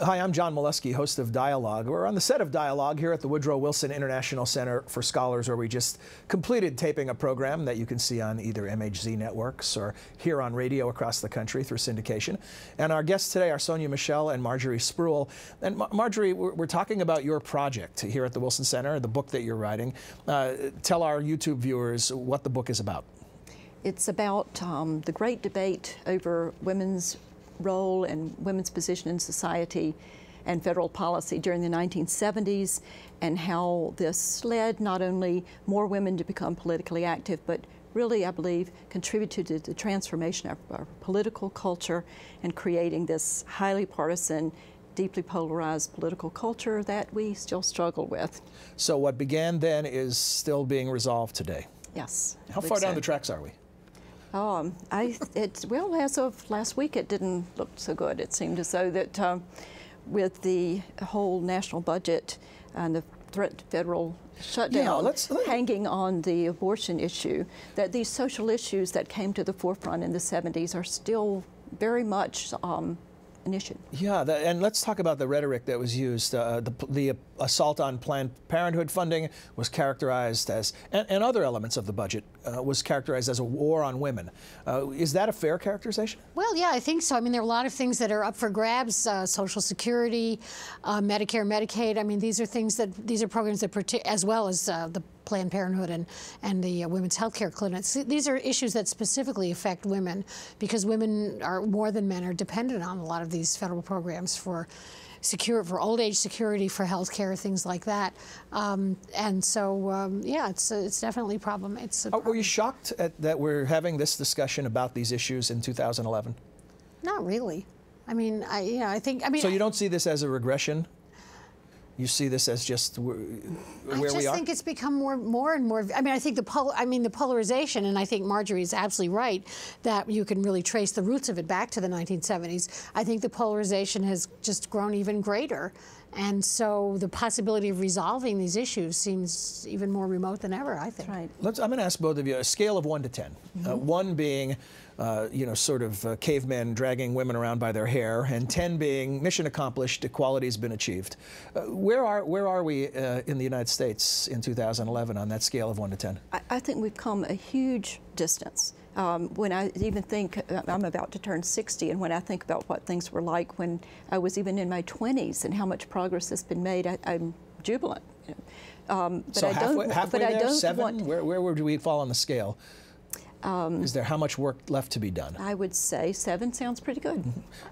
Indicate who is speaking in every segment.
Speaker 1: Hi, I'm John Milewski, host of Dialogue. We're on the set of Dialogue here at the Woodrow Wilson International Center for Scholars, where we just completed taping a program that you can see on either MHZ networks or here on radio across the country through syndication. And our guests today are Sonya, Michel, and Marjorie Spruill. And Marjorie, we're talking about your project here at the Wilson Center, the book that you're writing. Tell our YouTube viewers what the book is about.
Speaker 2: It's about the great debate over women's role and women's position in society and federal policy during the 1970s, and how this led not only more women to become politically active, but really, I believe, contributed to the transformation of our political culture and creating this highly partisan, deeply polarized political culture that we still struggle with.
Speaker 1: So what began then is still being resolved today?
Speaker 2: Yes.
Speaker 1: How far down the tracks are we?
Speaker 2: Well, as of last week, it didn't look so good. It seemed as though that with the whole national budget and the threat to federal shutdown hanging on the abortion issue, that these social issues that came to the forefront in the 70s are still very much an issue. Yeah,
Speaker 1: and let's talk about the rhetoric that was used. The assault on Planned Parenthood funding was characterized as, and other elements of the budget was characterized as a war on women. Is that a fair characterization?
Speaker 3: Well, yeah, I think so. I mean, there are a lot of things that are up for grabs: Social Security, Medicare, Medicaid. I mean, these are programs that, as well as the Planned Parenthood and the women's health care clinics. These are issues that specifically affect women, because women are more than men are dependent on a lot of these federal programs for old age security, for health care, things like that. And so, yeah, it's definitely a problem.
Speaker 1: Were you shocked that we're having this discussion about these issues in 2011?
Speaker 3: Not really. I mean, I think.
Speaker 1: So you don't see this as a regression? You see this as just where we are?
Speaker 3: I just think it's become more and more. I mean, I think the polarization, and I think Marjorie is absolutely right that you can really trace the roots of it back to the 1970s. I think the polarization has just grown even greater, and so the possibility of resolving these issues seems even more remote than ever, I think.
Speaker 2: Right.
Speaker 1: I'm going to ask both of you a scale of 1 to 10. 1 being, sort of cavemen dragging women around by their hair, and 10 being mission accomplished, equality's been achieved. Where are we in the United States in 2011 on that scale of 1 to 10?
Speaker 2: I think we've come a huge distance. When I even think, I'm about to turn 60, and when I think about what things were like when I was even in my 20s and how much progress has been made, I'm jubilant.
Speaker 1: So halfway there, 7? Where would we fall on the scale? Is there how much work left to be done?
Speaker 2: I would say 7 sounds pretty good.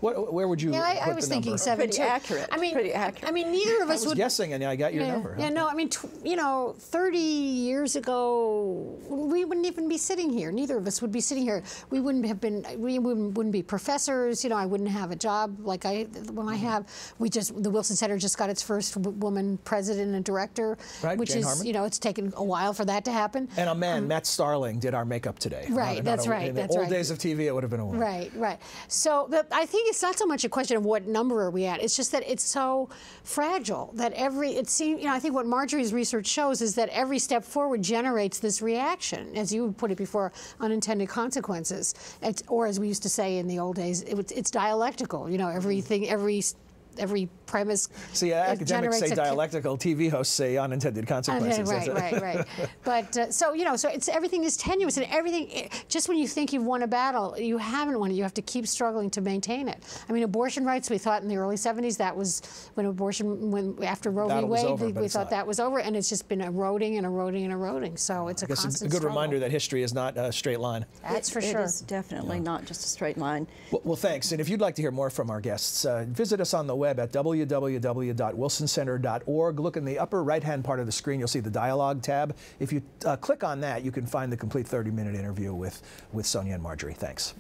Speaker 1: Where would you put the number?
Speaker 3: I was thinking 7
Speaker 2: pretty accurate.
Speaker 3: Pretty accurate. I mean, neither of us
Speaker 1: would. I was guessing, and I got your number.
Speaker 3: Yeah, no, I mean, 30 years ago, we wouldn't even be sitting here. Neither of us would be sitting here. We wouldn't have been. We wouldn't be professors. I wouldn't have a job like I have. The Wilson Center just got its first woman president and director, which
Speaker 1: Jane
Speaker 3: is
Speaker 1: Harmon.
Speaker 3: It's taken a while for that to happen.
Speaker 1: And a man, Matt Starling, did our makeup today.
Speaker 3: Right, that's right.
Speaker 1: In the old days of TV, it would have been a woman.
Speaker 3: Right. So I think it's not so much a question of what number are we at. It's just that it's so fragile that I think what Marjorie's research shows is that every step forward generates this reaction, as you put it before, unintended consequences. Or as we used to say in the old days, it's dialectical. Every premise.
Speaker 1: See, academics say dialectical, TV hosts say unintended consequences.
Speaker 3: Right. But so everything is tenuous, and everything. Just when you think you've won a battle, you haven't won it. You have to keep struggling to maintain it. I mean, abortion rights. We thought in the early 70s that was after Roe v. Wade, we thought that was over, and it's just been eroding and eroding and eroding. So it's a constant struggle.
Speaker 1: A good reminder that history is not a straight line.
Speaker 3: That's for sure.
Speaker 2: It is definitely not just a straight line.
Speaker 1: Well, thanks. And if you'd like to hear more from our guests, visit us on the web at www.wilsoncenter.org. Look in the upper right-hand part of the screen. You'll see the Dialogue tab. If you click on that, you can find the complete 30-minute interview with Sonya and Marjorie. Thanks.